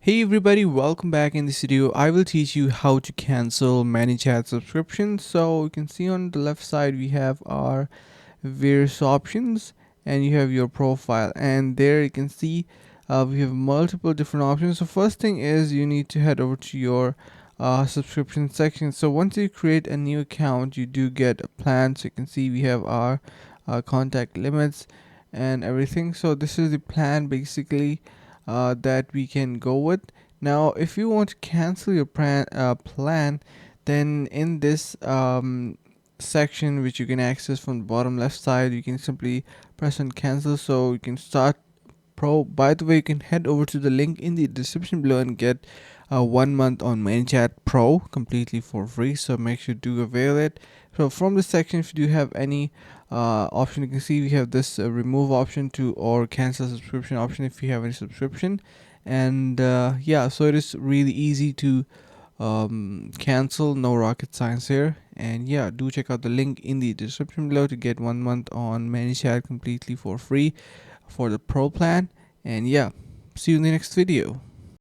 Hey everybody, welcome back. In this video I will teach you how to cancel ManyChat subscription. So you can see on the left side we have our various options and you have your profile, and there you can see we have multiple different options. So first thing is you need to head over to your subscription section. So once you create a new account, you do get a plan. So you can see we have our contact limits and everything. So this is the plan basically that we can go with. Now if you want to cancel your plan, then in this section which you can access from the bottom left side, you can simply press on cancel. So you can start pro. By the way, you can head over to the link in the description below and get 1 month on ManyChat Pro completely for free, so make sure to avail it. So from this section, if you do have any option, you can see we have this remove option to or cancel subscription option if you have any subscription. And yeah, so it is really easy to cancel, no rocket science here. And yeah, do check out the link in the description below to get 1 month on ManyChat completely for free for the pro plan. And yeah, see you in the next video.